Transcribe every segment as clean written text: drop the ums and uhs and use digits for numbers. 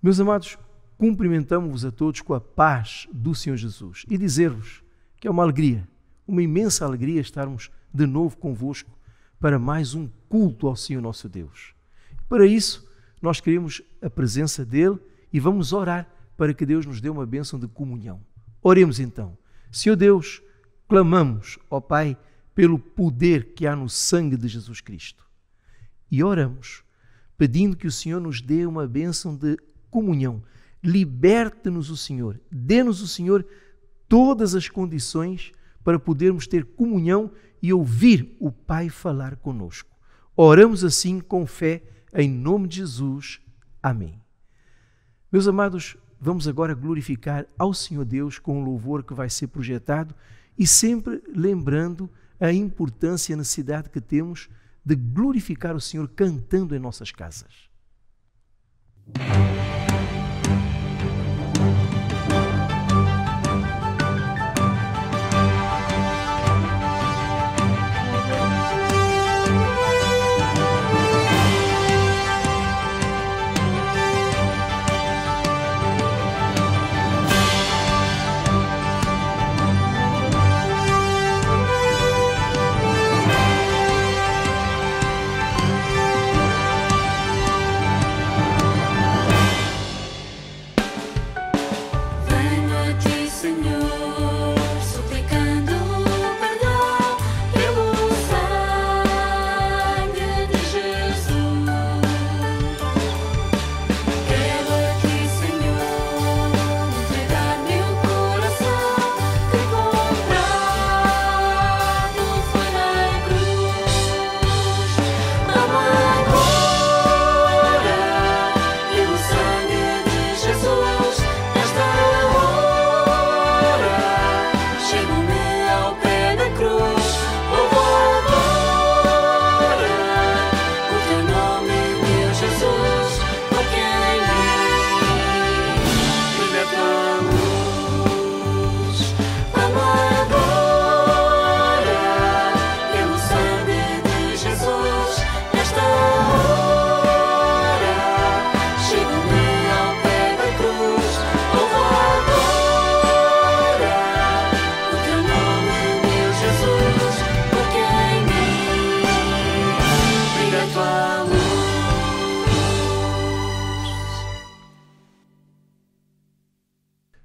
Meus amados, cumprimentamos-vos a todos com a paz do Senhor Jesus e dizer-vos que é uma alegria, uma imensa alegria estarmos de novo convosco para mais um culto ao Senhor nosso Deus. Para isso, nós queremos a presença dEle e vamos orar para que Deus nos dê uma bênção de comunhão. Oremos então. Senhor Deus, clamamos, ó Pai, pelo poder que há no sangue de Jesus Cristo. E oramos, pedindo que o Senhor nos dê uma bênção de comunhão. Liberte-nos o Senhor, dê-nos o Senhor todas as condições para podermos ter comunhão e ouvir o Pai falar conosco. Oramos assim com fé, em nome de Jesus. Amém. Meus amados, vamos agora glorificar ao Senhor Deus com o louvor que vai ser projetado e sempre lembrando a importância e a necessidade que temos de glorificar o Senhor cantando em nossas casas.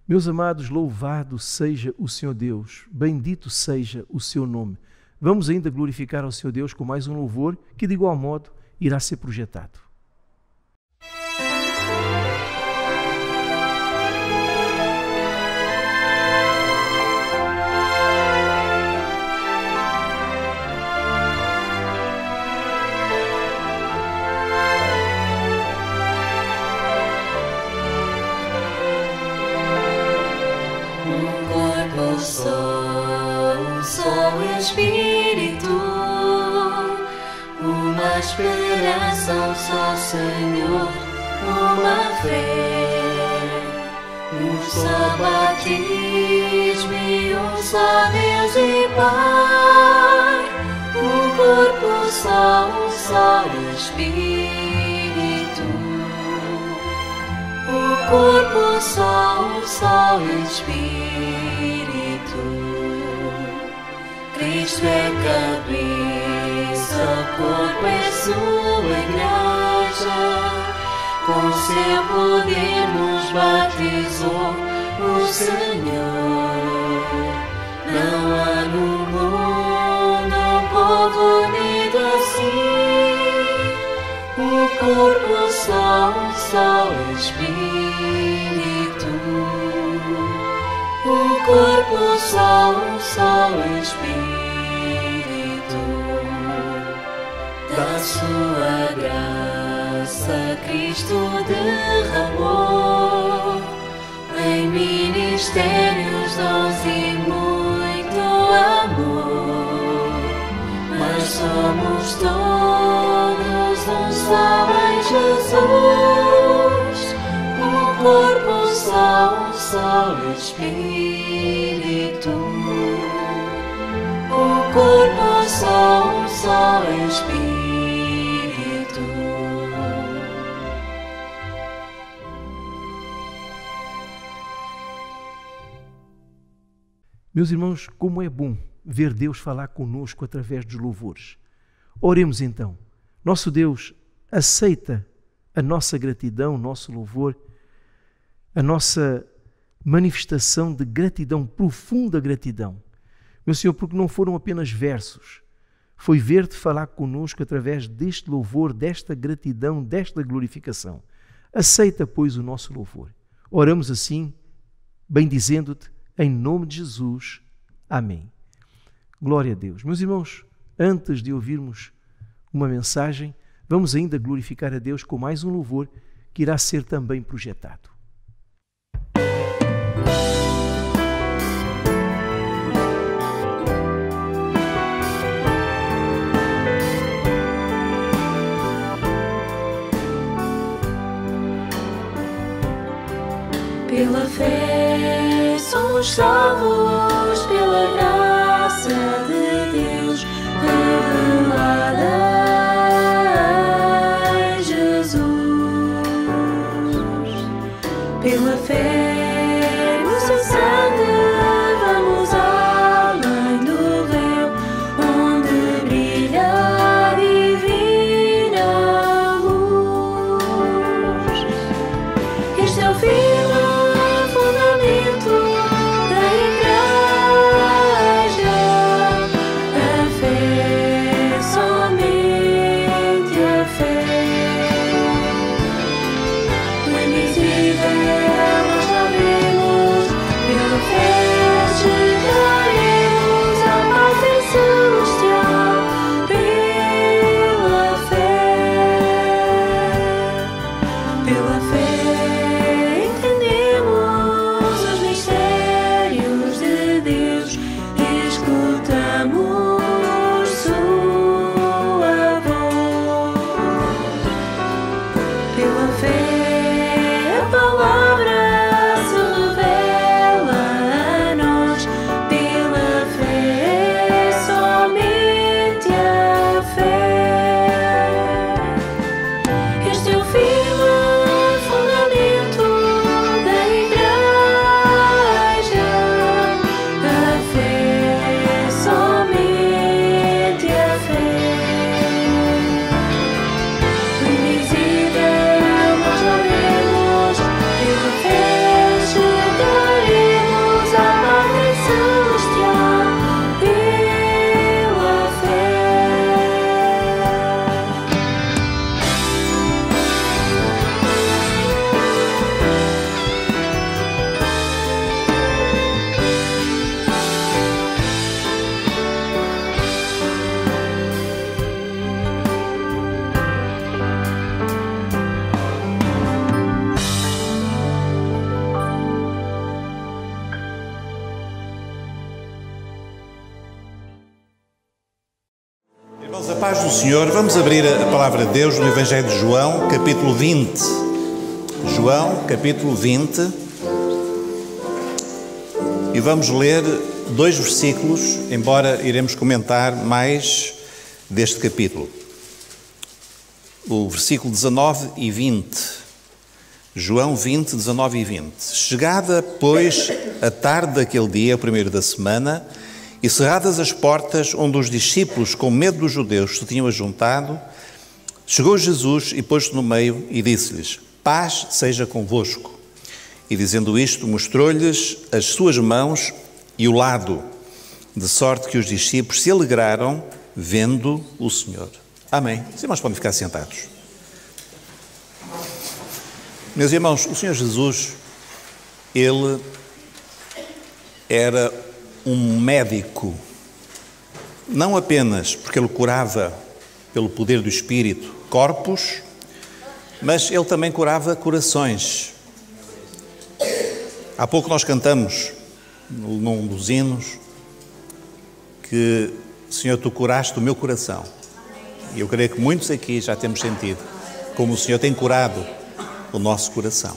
Meus amados, louvado seja o Senhor Deus, bendito seja o seu nome. Vamos ainda glorificar ao Senhor Deus com mais um louvor que, de igual modo, irá ser projetado. Espírito, uma esperança, um só Senhor, uma fé, um só batismo e um só Deus e Pai, um corpo só, um só Espírito, um corpo só, um só Espírito. Cristo é cabeça, corpo é sua igreja, com seu poder nos batizou o Senhor. Não há no mundo um povo unido assim, um corpo só, um só Espírito, um corpo só, um só Espírito. Da sua graça Cristo derramou em ministérios, dons e muito amor. Mas somos todos um só em Jesus, um corpo só, um só Espírito, um corpo só, um só Espírito. Meus irmãos, como é bom ver Deus falar conosco através dos louvores. Oremos então. Nosso Deus aceita a nossa gratidão, o nosso louvor, a nossa manifestação de gratidão, profunda gratidão. Meu Senhor, porque não foram apenas versos, foi ver-te falar conosco através deste louvor, desta gratidão, desta glorificação. Aceita, pois, o nosso louvor. Oramos assim, bendizendo-te, em nome de Jesus. Amém. Glória a Deus. Meus irmãos, antes de ouvirmos uma mensagem, vamos ainda glorificar a Deus com mais um louvor que irá ser também projetado. Pela fé somos salvos, pela graça de Deus revelada em Jesus. Pela fé no seu sangue vamos além do véu, onde brilha a divina luz. Este é o fim Paz do Senhor, vamos abrir a palavra de Deus no Evangelho de João, capítulo 20. João, capítulo 20. E vamos ler 2 versículos, embora iremos comentar mais deste capítulo. O versículo 19 e 20. João 20, 19 e 20. Chegada, pois, a tarde daquele dia, o primeiro da semana, e cerradas as portas onde os discípulos, com medo dos judeus, se tinham ajuntado, chegou Jesus e pôs-se no meio e disse-lhes: paz seja convosco. E dizendo isto, mostrou-lhes as suas mãos e o lado, de sorte que os discípulos se alegraram vendo o Senhor. Amém. Os irmãos podem ficar sentados. Meus irmãos, o Senhor Jesus, Ele era um médico, não apenas porque Ele curava pelo poder do Espírito corpos, mas Ele também curava corações. Há pouco nós cantamos, num dos hinos, que, Senhor, Tu curaste o meu coração. E eu creio que muitos aqui já temos sentido como o Senhor tem curado o nosso coração.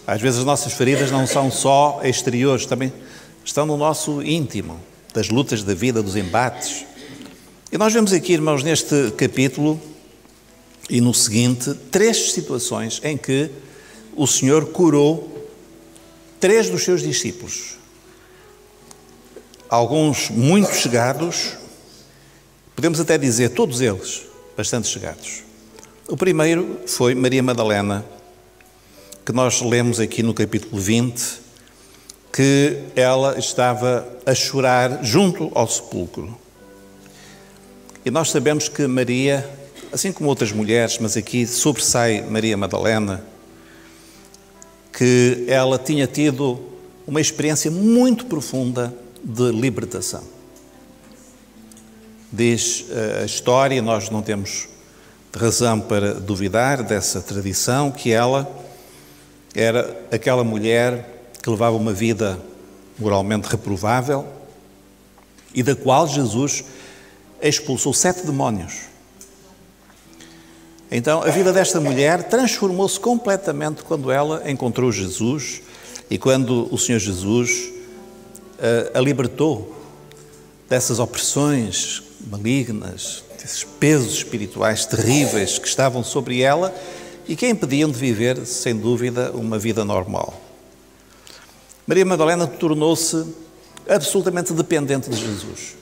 Às vezes as nossas feridas não são só exteriores, também estão no nosso íntimo, das lutas da vida, dos embates. E nós vemos aqui, irmãos, neste capítulo e no seguinte, 3 situações em que o Senhor curou 3 dos seus discípulos. alguns muito chegados, podemos até dizer todos eles bastante chegados. O primeiro foi Maria Madalena, que nós lemos aqui no capítulo 20, que ela estava a chorar junto ao sepulcro. E nós sabemos que Maria, assim como outras mulheres, mas aqui sobressai Maria Madalena, que ela tinha tido uma experiência muito profunda de libertação. Diz a história, nós não temos razão para duvidar dessa tradição, que ela era aquela mulher que levava uma vida moralmente reprovável e da qual Jesus expulsou 7 demónios. Então, a vida desta mulher transformou-se completamente quando ela encontrou Jesus e quando o Senhor Jesus a libertou dessas opressões malignas, desses pesos espirituais terríveis que estavam sobre ela e que a impediam de viver, sem dúvida, uma vida normal. Maria Madalena tornou-se absolutamente dependente de Jesus.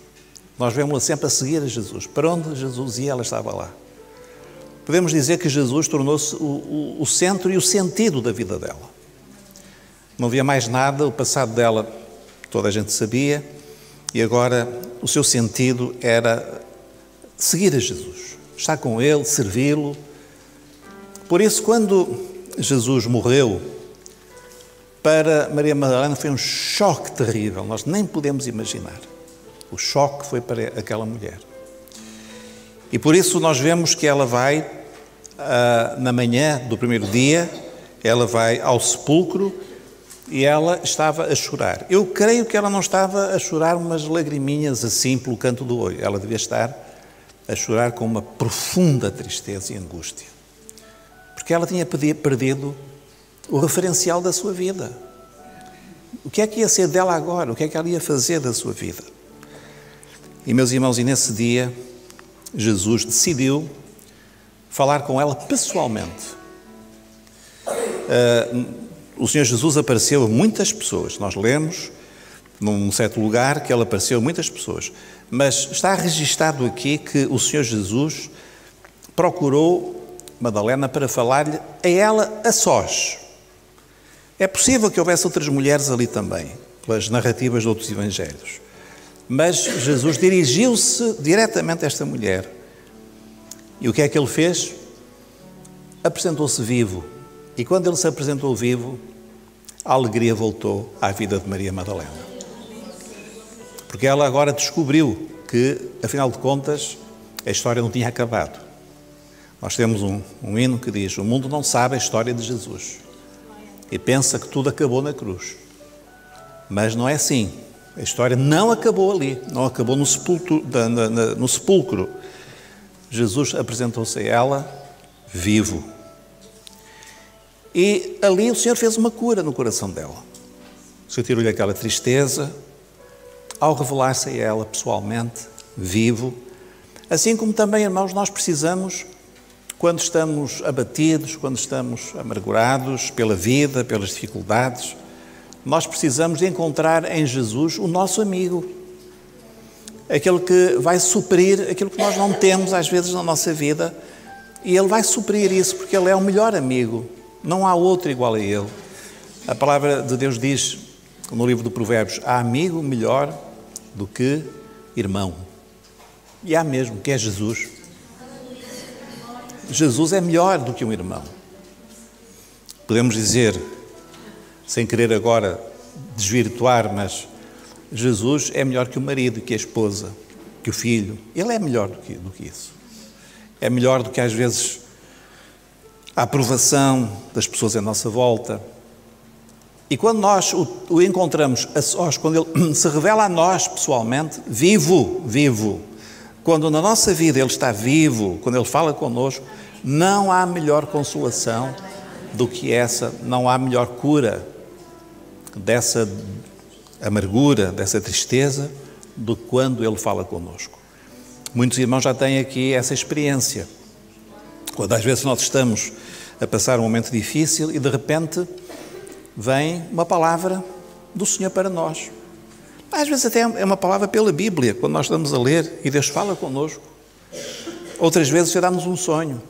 Nós vemos-la sempre a seguir a Jesus. Para onde Jesus ia, ela estava lá. Podemos dizer que Jesus tornou-se o centro e o sentido da vida dela. Não havia mais nada, o passado dela toda a gente sabia, e agora o seu sentido era seguir a Jesus, estar com Ele, servi-lo. Por isso, quando Jesus morreu, para Maria Madalena foi um choque terrível, nós nem podemos imaginar o choque que foi para aquela mulher. E por isso nós vemos que ela vai, na manhã do primeiro dia, ela vai ao sepulcro e ela estava a chorar. Eu creio que ela não estava a chorar umas lagriminhas assim pelo canto do olho. Ela devia estar a chorar com uma profunda tristeza e angústia. Porque ela tinha perdido o referencial da sua vida. O que é que ia ser dela agora? O que é que ela ia fazer da sua vida? E, meus irmãos, e nesse dia, Jesus decidiu falar com ela pessoalmente. O Senhor Jesus apareceu a muitas pessoas. Nós lemos, num certo lugar, que ele apareceu a muitas pessoas. Mas está registado aqui que o Senhor Jesus procurou Madalena para falar-lhe a ela a sós. É possível que houvesse outras mulheres ali também, pelas narrativas de outros evangelhos. Mas Jesus dirigiu-se diretamente a esta mulher. E o que é que ele fez? Apresentou-se vivo. E quando ele se apresentou vivo, a alegria voltou à vida de Maria Madalena. Porque ela agora descobriu que, afinal de contas, a história não tinha acabado. Nós temos um hino que diz: o mundo não sabe a história de Jesus e pensa que tudo acabou na cruz. Mas não é assim. A história não acabou ali, não acabou no sepulcro. Jesus apresentou-se a ela vivo. E ali o Senhor fez uma cura no coração dela. O Senhor tirou-lhe aquela tristeza ao revelar-se a ela pessoalmente, vivo. Assim como também, irmãos, nós precisamos, quando estamos abatidos, quando estamos amargurados pela vida, pelas dificuldades, nós precisamos de encontrar em Jesus o nosso amigo. Aquele que vai suprir aquilo que nós não temos às vezes na nossa vida. E Ele vai suprir isso, porque Ele é o melhor amigo. Não há outro igual a Ele. A palavra de Deus diz, no livro de Provérbios, há amigo melhor do que irmão. E há mesmo, que é Jesus. Jesus é melhor do que um irmão. Podemos dizer, sem querer agora desvirtuar, mas Jesus é melhor que o marido, que a esposa, que o filho. Ele é melhor do que isso. É melhor do que às vezes a aprovação das pessoas à nossa volta. E quando nós o encontramos a sós, quando Ele se revela a nós pessoalmente, vivo, quando na nossa vida Ele está vivo, quando Ele fala connosco, não há melhor consolação do que essa, não há melhor cura dessa amargura, dessa tristeza, do que quando Ele fala connosco. Muitos irmãos já têm aqui essa experiência. Quando às vezes nós estamos a passar um momento difícil e de repente vem uma palavra do Senhor para nós. Às vezes até é uma palavra pela Bíblia, quando nós estamos a ler e Deus fala connosco. Outras vezes já dá-nos um sonho.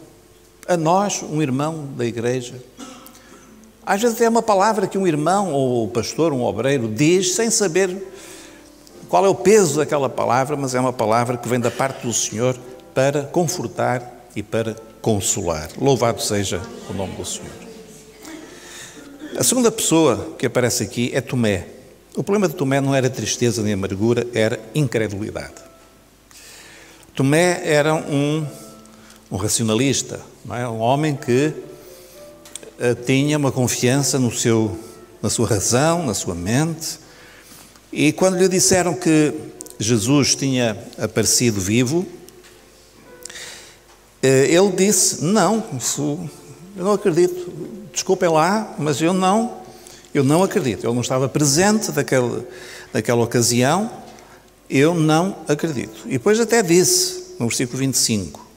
A nós, um irmão da igreja. Às vezes até é uma palavra que um irmão ou pastor, um obreiro, diz sem saber qual é o peso daquela palavra, mas é uma palavra que vem da parte do Senhor para confortar e para consolar. Louvado seja o nome do Senhor. A segunda pessoa que aparece aqui é Tomé. O problema de Tomé não era tristeza nem amargura, era incredulidade. Tomé era um racionalista, não é? Um homem que tinha uma confiança na sua razão, na sua mente, e quando lhe disseram que Jesus tinha aparecido vivo, ele disse, não, eu não acredito, desculpem lá, mas eu não acredito. Ele não estava presente naquela ocasião, eu não acredito. E depois até disse, no versículo 25,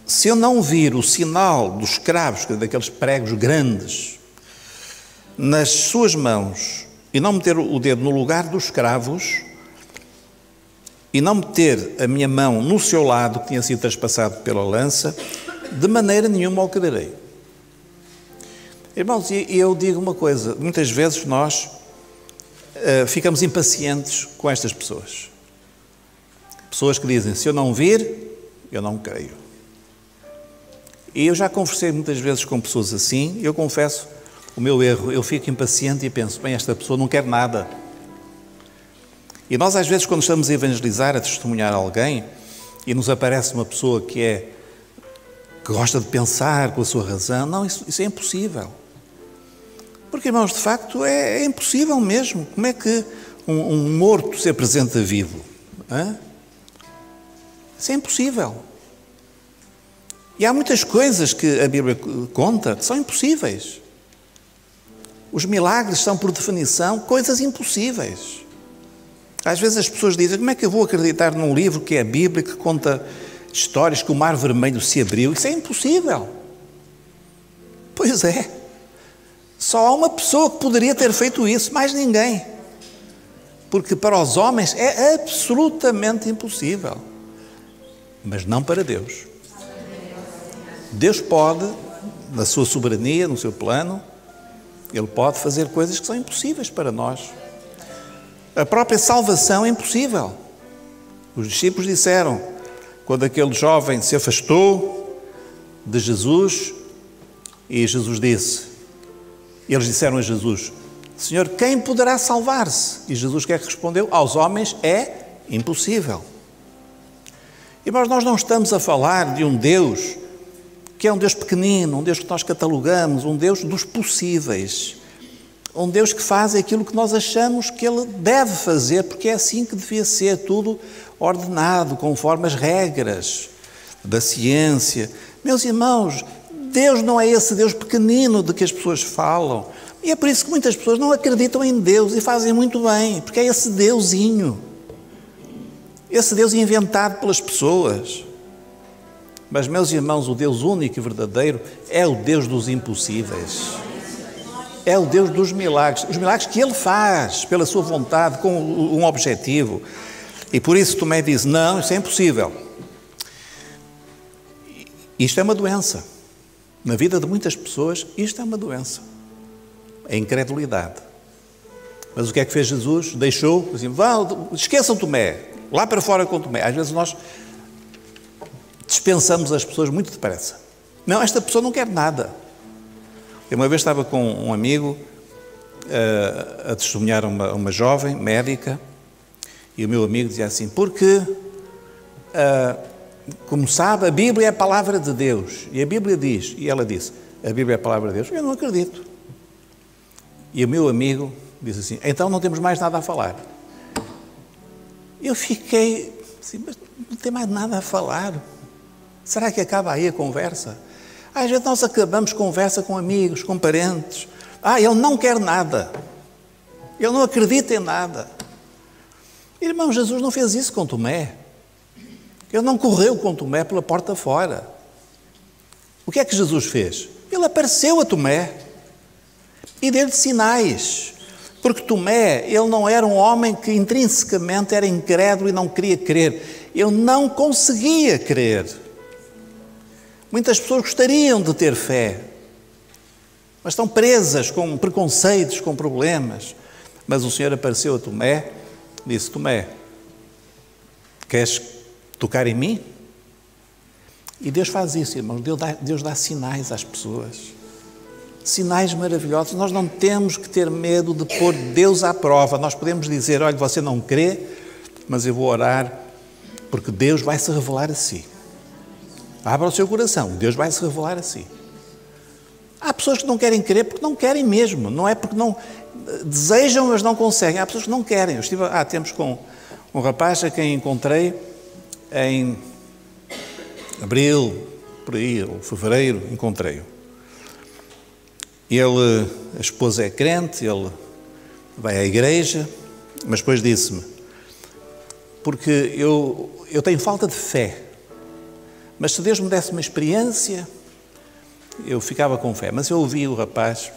se eu não vir o sinal dos cravos, daqueles pregos grandes, nas suas mãos, e não meter o dedo no lugar dos cravos, e não meter a minha mão no seu lado, que tinha sido traspassado pela lança, de maneira nenhuma o crerei. Irmãos, e eu digo uma coisa, muitas vezes nós ficamos impacientes com estas pessoas. Pessoas que dizem, se eu não vir, eu não creio. E eu já conversei muitas vezes com pessoas assim, e eu confesso o meu erro, eu fico impaciente e penso, bem, esta pessoa não quer nada. E nós às vezes quando estamos a evangelizar, a testemunhar alguém, e nos aparece uma pessoa que gosta de pensar com a sua razão, não, isso é impossível. Porque, irmãos, de facto é impossível mesmo. Como é que um morto se apresenta vivo? Isso é impossível. E há muitas coisas que a Bíblia conta que são impossíveis. Os milagres são, por definição, coisas impossíveis. Às vezes as pessoas dizem, como é que eu vou acreditar num livro que é a Bíblia, que conta histórias que o Mar Vermelho se abriu? Isso é impossível. Pois é. Só há uma pessoa que poderia ter feito isso, mais ninguém. Porque para os homens é absolutamente impossível. Mas não para Deus. Deus pode, na sua soberania, no seu plano, Ele pode fazer coisas que são impossíveis para nós. A própria salvação é impossível. Os discípulos disseram, quando aquele jovem se afastou de Jesus, e Jesus disse, eles disseram a Jesus, Senhor, quem poderá salvar-se? E Jesus o que é que respondeu? Aos homens é impossível. Irmãos, nós não estamos a falar de um Deus que é um Deus pequenino, um Deus que nós catalogamos, um Deus dos possíveis, um Deus que faz aquilo que nós achamos que Ele deve fazer, porque é assim que devia ser, tudo ordenado, conforme as regras da ciência. Meus irmãos, Deus não é esse Deus pequenino de que as pessoas falam, e é por isso que muitas pessoas não acreditam em Deus e fazem muito bem, porque é esse Deusinho, esse Deus inventado pelas pessoas. Mas, meus irmãos, o Deus único e verdadeiro é o Deus dos impossíveis. É o Deus dos milagres. Os milagres que Ele faz pela sua vontade, com um objetivo. E por isso Tomé diz, não, isso é impossível. Isto é uma doença. Na vida de muitas pessoas, isto é uma doença. A incredulidade. Mas o que é que fez Jesus? Deixou, assim, esqueçam Tomé, lá para fora com Tomé. Às vezes nós dispensamos as pessoas muito depressa. Não, esta pessoa não quer nada. Eu uma vez estava com um amigo a testemunhar uma jovem médica e o meu amigo dizia assim, porque, como sabe, a Bíblia é a palavra de Deus. E a Bíblia diz, e ela disse, a Bíblia é a palavra de Deus. Eu não acredito. E o meu amigo disse assim, então não temos mais nada a falar. Eu fiquei assim, mas não tem mais nada a falar. Será que acaba aí a conversa? Às vezes nós acabamos conversa com amigos, com parentes. Ele não quer nada. Ele não acredita em nada. Irmão, Jesus não fez isso com Tomé. Ele não correu com Tomé pela porta fora. O que é que Jesus fez? Ele apareceu a Tomé e deu-lhe sinais. Porque Tomé, ele não era um homem que intrinsecamente era incrédulo e não queria crer. Ele não conseguia crer. Muitas pessoas gostariam de ter fé, mas estão presas com preconceitos, com problemas. Mas o Senhor apareceu a Tomé e disse: Tomé, queres tocar em mim? E Deus faz isso, irmãos. Deus dá sinais às pessoas. Sinais maravilhosos. Nós não temos que ter medo de pôr Deus à prova. Nós podemos dizer: olha, você não crê, mas eu vou orar, porque Deus vai se revelar a si. Abra o seu coração, Deus vai se revelar a si. Há pessoas que não querem crer porque não querem mesmo. Não é porque não desejam, mas não conseguem. Há pessoas que não querem. Eu estive há tempos com um rapaz a quem encontrei em abril, por aí, ou fevereiro, encontrei-o. A esposa é crente, ele vai à igreja, mas depois disse-me: porque eu tenho falta de fé, mas se Deus me desse uma experiência, eu ficava com fé. Mas eu ouvi o rapaz,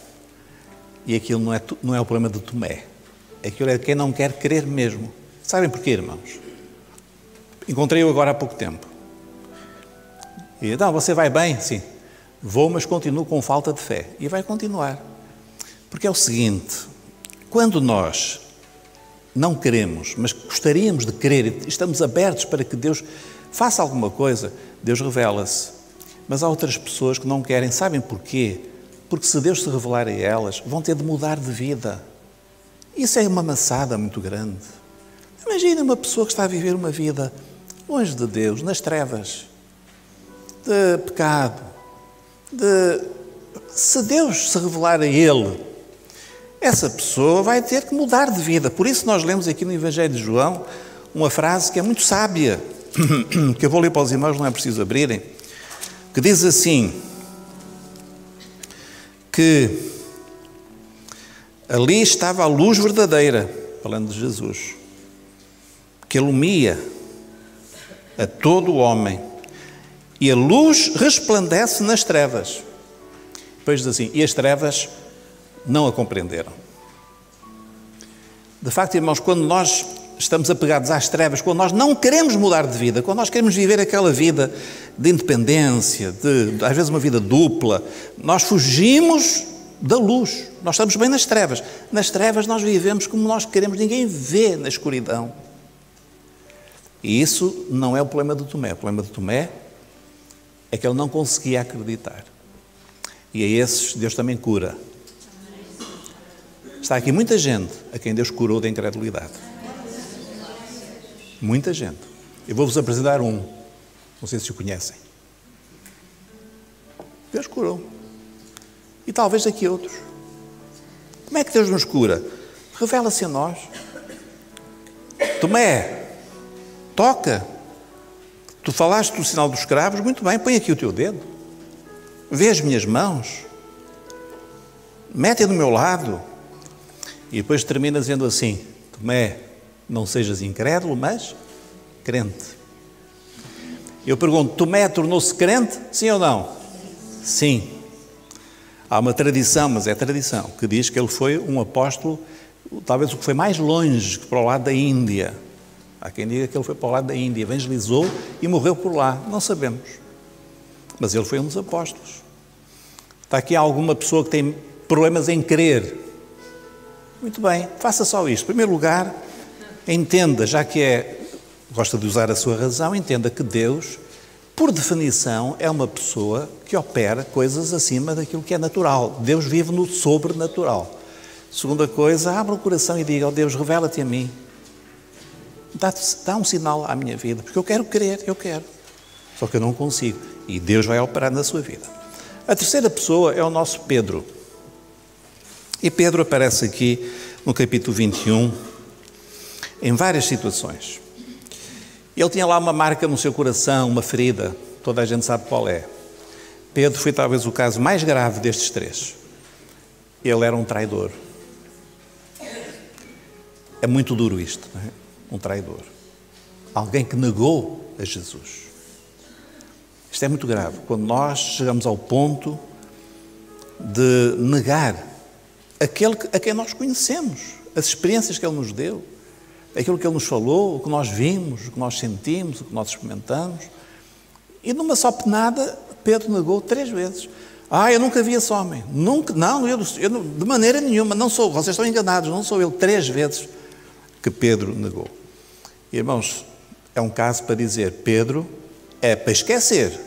e aquilo não é o problema de Tomé, aquilo é de quem não quer crer mesmo. Sabem porquê, irmãos? Encontrei-o agora há pouco tempo. E então, você vai bem? Sim. Vou, mas continuo com falta de fé. E vai continuar. Porque é o seguinte: quando nós não queremos, mas gostaríamos de crer, e estamos abertos para que Deus faça alguma coisa, Deus revela-se. Mas há outras pessoas que não querem. Sabem porquê? Porque se Deus se revelar a elas, vão ter de mudar de vida. Isso é uma maçada muito grande. Imagina uma pessoa que está a viver uma vida longe de Deus, nas trevas, de pecado. Se Deus se revelar a ele, essa pessoa vai ter que mudar de vida. Por isso nós lemos aqui no Evangelho de João uma frase que é muito sábia, que eu vou ler para os irmãos, não é preciso abrirem, que diz assim, que ali estava a luz verdadeira, falando de Jesus, que ilumia a todo o homem, e a luz resplandece nas trevas. Depois diz assim: e as trevas não a compreenderam. De facto, irmãos, quando nós estamos apegados às trevas, quando nós não queremos mudar de vida, quando nós queremos viver aquela vida de independência, às vezes uma vida dupla, nós fugimos da luz. Nós estamos bem nas trevas. Nas trevas nós vivemos como nós queremos, ninguém vê na escuridão. E isso não é o problema de Tomé. O problema de Tomé é que ele não conseguia acreditar. E a esses Deus também cura. Está aqui muita gente a quem Deus curou da incredulidade. Muita gente. Eu vou-vos apresentar um. Não sei se o conhecem. Deus curou. E talvez aqui outros. Como é que Deus nos cura? Revela-se a nós. Tomé, toca. Tu falaste do sinal dos cravos, muito bem, põe aqui o teu dedo. Vê as minhas mãos. Mete-a do meu lado. E depois termina dizendo assim: Tomé, não sejas incrédulo, mas crente. Eu pergunto: Tomé tornou-se crente? Sim ou não? Sim. Há uma tradição, mas é tradição, que diz que ele foi um apóstolo, talvez o que foi mais longe, para o lado da Índia. Há quem diga que ele foi para o lado da Índia, evangelizou e morreu por lá. Não sabemos. Mas ele foi um dos apóstolos. Está aqui alguma pessoa que tem problemas em crer? Muito bem, faça só isto. Em primeiro lugar, entenda, já que gosta de usar a sua razão, entenda que Deus, por definição, é uma pessoa que opera coisas acima daquilo que é natural. Deus vive no sobrenatural. Segunda coisa, abra o coração e diga: ó Deus, revela-te a mim. Dá um sinal à minha vida, porque eu quero crer, eu quero. Só que eu não consigo. E Deus vai operar na sua vida. A terceira pessoa é o nosso Pedro. E Pedro aparece aqui no capítulo 21, em várias situações. Ele tinha lá uma marca no seu coração, uma ferida, toda a gente sabe qual é. Pedro foi talvez o caso mais grave destes três. Ele era um traidor. É muito duro isto, não é? Um traidor. Alguém que negou a Jesus. Isto é muito grave. Quando nós chegamos ao ponto de negar aquele a quem nós conhecemos, as experiências que Ele nos deu, aquilo que Ele nos falou, o que nós vimos, o que nós sentimos, o que nós experimentamos. E numa só penada, Pedro negou 3 vezes. Eu nunca vi esse homem. Nunca, não, eu de maneira nenhuma, não sou, vocês estão enganados, não sou eu. 3 vezes que Pedro negou. Irmãos, é um caso para dizer, Pedro é para esquecer.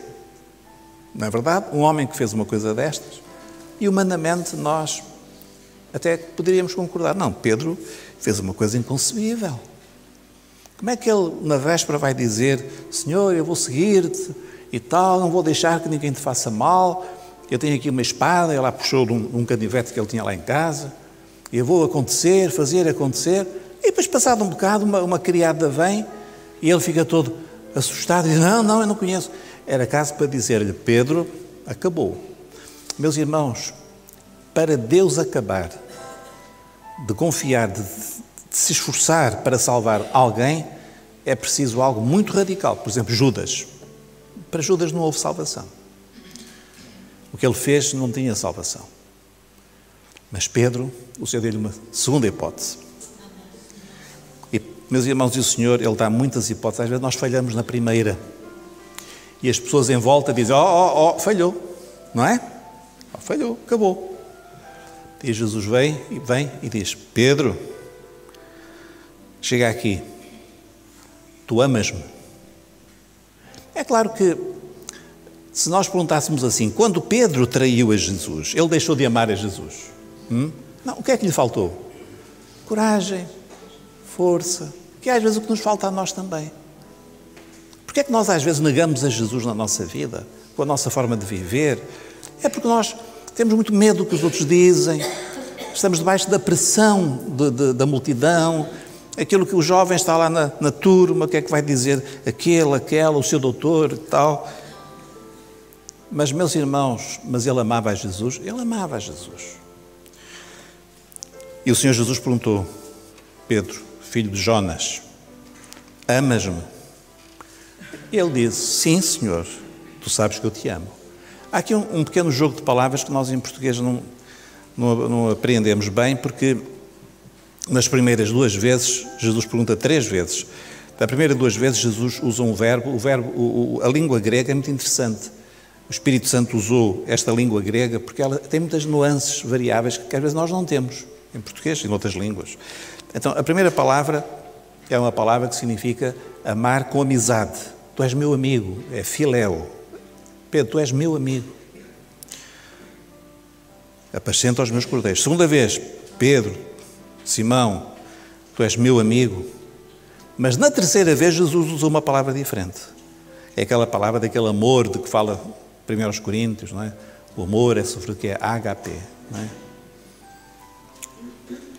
Não é verdade? Um homem que fez uma coisa destas, e humanamente nós até poderíamos concordar. Não, Pedro fez uma coisa inconcebível. Como é que ele, na véspera, vai dizer, Senhor, eu vou seguir-te e tal, não vou deixar que ninguém te faça mal, eu tenho aqui uma espada, ele lá puxou de um canivete que ele tinha lá em casa, e eu vou fazer acontecer, e depois, passado um bocado, uma criada vem, e ele fica todo assustado, e diz, não, eu não conheço. Era caso para dizer-lhe, Pedro, acabou. Meus irmãos, para Deus acabar de confiar, de se esforçar para salvar alguém, é preciso algo muito radical. Por exemplo, Judas. Para Judas não houve salvação. O que ele fez não tinha salvação. Mas Pedro, o Senhor deu-lhe uma segunda hipótese. E, meus irmãos, e o Senhor, Ele dá muitas hipóteses. Às vezes nós falhamos na primeira. E as pessoas em volta dizem, falhou. Não é? Falhou, acabou. E Jesus vem e diz, Pedro, chega aqui, tu amas-me? É claro que, se nós perguntássemos assim, quando Pedro traiu a Jesus, ele deixou de amar a Jesus? Não, o que é que lhe faltou? Coragem, força, que é às vezes o que nos falta a nós também. Porque é que nós às vezes negamos a Jesus na nossa vida, com a nossa forma de viver? É porque nós temos muito medo do que os outros dizem, estamos debaixo da pressão da multidão, aquilo que o jovem está lá na turma, o que é que vai dizer aquela, o seu doutor e tal. Mas, meus irmãos, ele amava a Jesus? Ele amava a Jesus. E o Senhor Jesus perguntou, Pedro, filho de Jonas, amas-me? Ele disse, sim, Senhor, tu sabes que eu te amo. Há aqui um pequeno jogo de palavras que nós em português não apreendemos bem, porque nas primeiras 2 vezes, Jesus pergunta 3 vezes. Da primeira 2 vezes, Jesus usa um verbo, a língua grega é muito interessante. O Espírito Santo usou esta língua grega porque ela tem muitas nuances variáveis que às vezes nós não temos em português e em outras línguas. Então, a primeira palavra é uma palavra que significa amar com amizade. Tu és meu amigo, é filéu. Pedro, tu és meu amigo. Apacenta os meus cordeiros. Segunda vez, Pedro, Simão, tu és meu amigo. Mas na terceira vez Jesus usa uma palavra diferente. É aquela palavra daquele amor de que fala 1 Coríntios, não é? O amor é sofrido, que é HP, não é?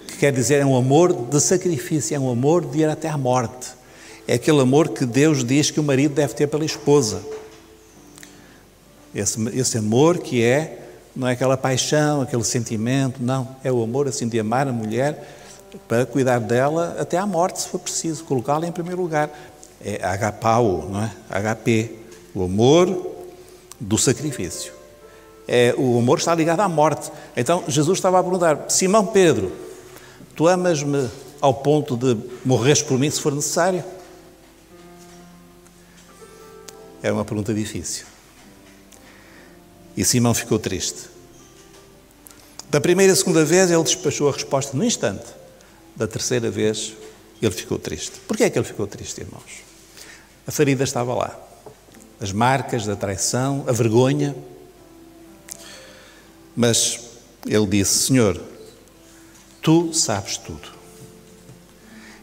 Que quer dizer, é um amor de sacrifício, é um amor de ir até à morte. É aquele amor que Deus diz que o marido deve ter pela esposa. Esse amor que não é aquela paixão, aquele sentimento, não. É o amor assim de amar a mulher para cuidar dela até à morte, se for preciso, colocá-la em primeiro lugar. É agapau, não é? HP, o amor do sacrifício. O amor está ligado à morte. Então, Jesus estava a perguntar, Simão Pedro, tu amas-me ao ponto de morreres por mim se for necessário? Era uma pergunta difícil. E Simão ficou triste. Da primeira e segunda vez, ele despachou a resposta no instante. Da terceira vez, ele ficou triste. Porquê é que ele ficou triste, irmãos? A ferida estava lá. As marcas da traição, a vergonha. Mas ele disse, Senhor, tu sabes tudo.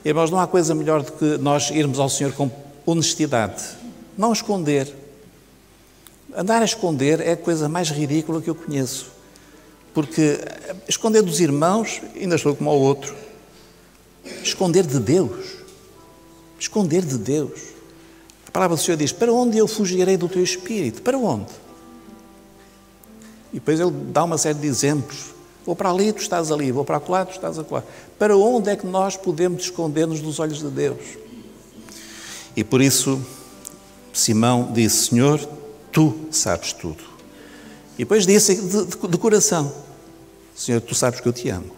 Irmãos, não há coisa melhor do que nós irmos ao Senhor com honestidade. Não esconder. Andar a esconder é a coisa mais ridícula que eu conheço. Porque esconder dos irmãos, ainda estou como ao outro. Esconder de Deus. Esconder de Deus. A palavra do Senhor diz, para onde eu fugirei do teu Espírito? Para onde? E depois ele dá uma série de exemplos. Vou para ali, tu estás ali. Vou para acolá, tu estás acolá. Para onde é que nós podemos esconder-nos dos olhos de Deus? E por isso, Simão disse, Senhor, tu sabes tudo. E depois disse de coração, Senhor, tu sabes que eu te amo.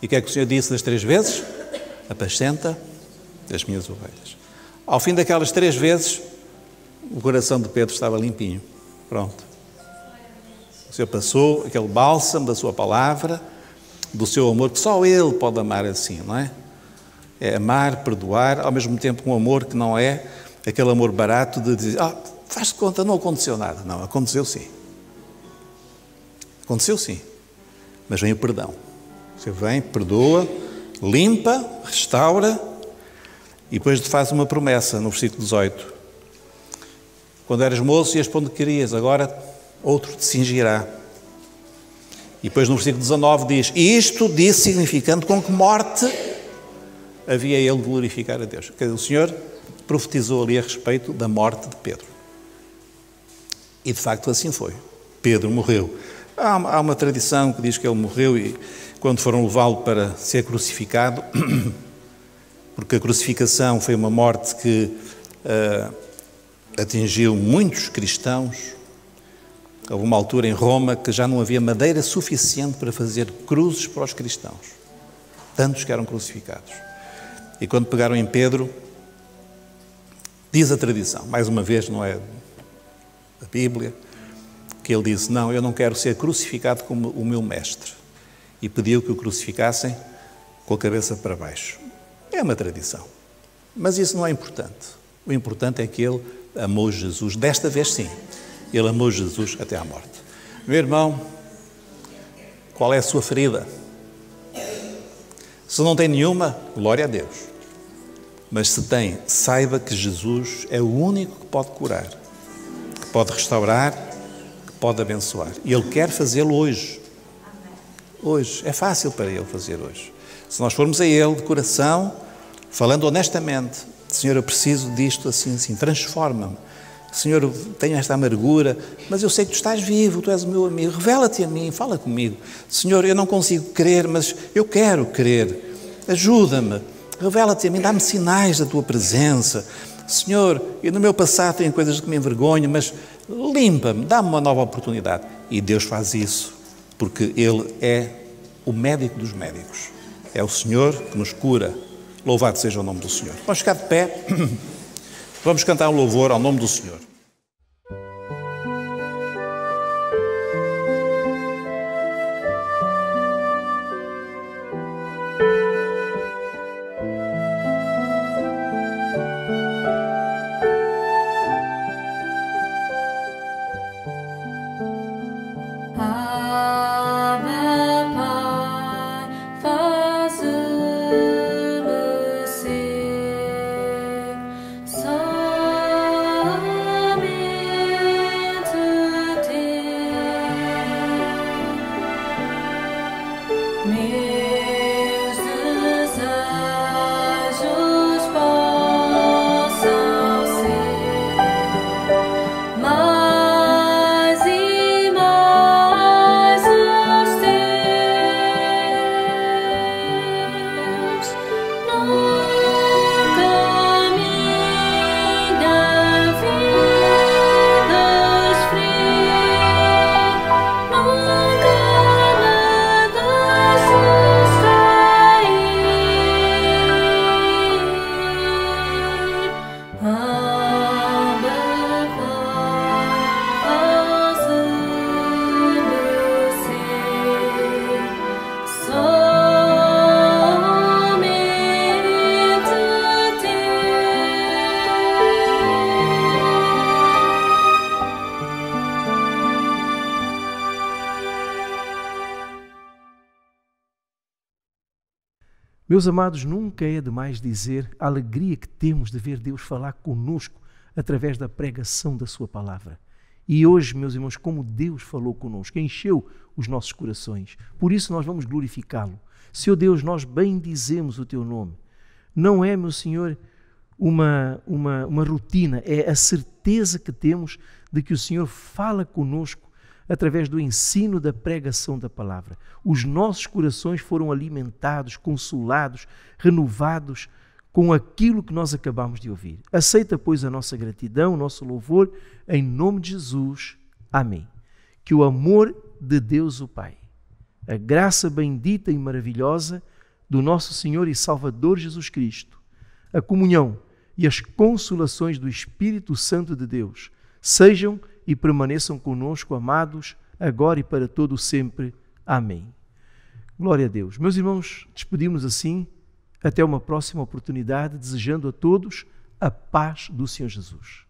E o que é que o Senhor disse das 3 vezes? Apascenta as minhas ovelhas. Ao fim daquelas 3 vezes, o coração de Pedro estava limpinho. Pronto. O Senhor passou aquele bálsamo da sua palavra, do seu amor, que só Ele pode amar assim, não é? É amar, perdoar, ao mesmo tempo um amor que não é aquele amor barato de dizer, faz de conta, não aconteceu nada. Não, aconteceu sim. Aconteceu sim. Mas vem o perdão. Você vem, perdoa, limpa, restaura e depois te faz uma promessa no versículo 18. Quando eras moço ias para onde querias, agora outro te cingirá. E depois no versículo 19 diz, e isto disse significando com que morte havia ele de glorificar a Deus. Quer dizer, o Senhor profetizou ali a respeito da morte de Pedro. E de facto assim foi. Pedro morreu. Há uma tradição que diz que ele morreu e quando foram levá-lo para ser crucificado, porque a crucificação foi uma morte que atingiu muitos cristãos. Houve uma altura em Roma que já não havia madeira suficiente para fazer cruzes para os cristãos. Tantos que eram crucificados. E quando pegaram em Pedro, diz a tradição, mais uma vez não é a Bíblia, que ele disse, não, eu não quero ser crucificado como o meu mestre. E pediu que o crucificassem com a cabeça para baixo. É uma tradição. Mas isso não é importante. O importante é que ele amou Jesus, desta vez sim. Ele amou Jesus até à morte. Meu irmão, qual é a sua ferida? Se não tem nenhuma, glória a Deus. Mas se tem, saiba que Jesus é o único que pode curar, que pode restaurar, que pode abençoar. E Ele quer fazê-lo hoje. Hoje. É fácil para Ele fazer hoje. Se nós formos a Ele de coração, falando honestamente, Senhor, eu preciso disto assim, assim, transforma-me. Senhor, eu tenho esta amargura, mas eu sei que Tu estás vivo, Tu és o meu amigo, revela-te a mim, fala comigo. Senhor, eu não consigo crer, mas eu quero crer. Ajuda-me, revela-te a mim, dá-me sinais da Tua presença. Senhor, eu no meu passado tenho coisas que me envergonham, mas limpa-me, dá-me uma nova oportunidade. E Deus faz isso, porque Ele é o médico dos médicos. É o Senhor que nos cura. Louvado seja o nome do Senhor. Vamos ficar de pé. Vamos cantar um louvor ao nome do Senhor. Meus amados, nunca é demais dizer a alegria que temos de ver Deus falar conosco através da pregação da sua palavra. E hoje, meus irmãos, como Deus falou conosco, encheu os nossos corações. Por isso nós vamos glorificá-lo. Senhor Deus, nós bendizemos o teu nome. Não é, meu Senhor, uma rotina, é a certeza que temos de que o Senhor fala conosco através do ensino da pregação da palavra. Os nossos corações foram alimentados, consolados, renovados com aquilo que nós acabamos de ouvir. Aceita, pois, a nossa gratidão, o nosso louvor, em nome de Jesus. Amém. Que o amor de Deus o Pai, a graça bendita e maravilhosa do nosso Senhor e Salvador Jesus Cristo, a comunhão e as consolações do Espírito Santo de Deus sejam e permaneçam conosco, amados, agora e para todo sempre. Amém. Glória a Deus. Meus irmãos, despedimos assim, até uma próxima oportunidade, desejando a todos a paz do Senhor Jesus.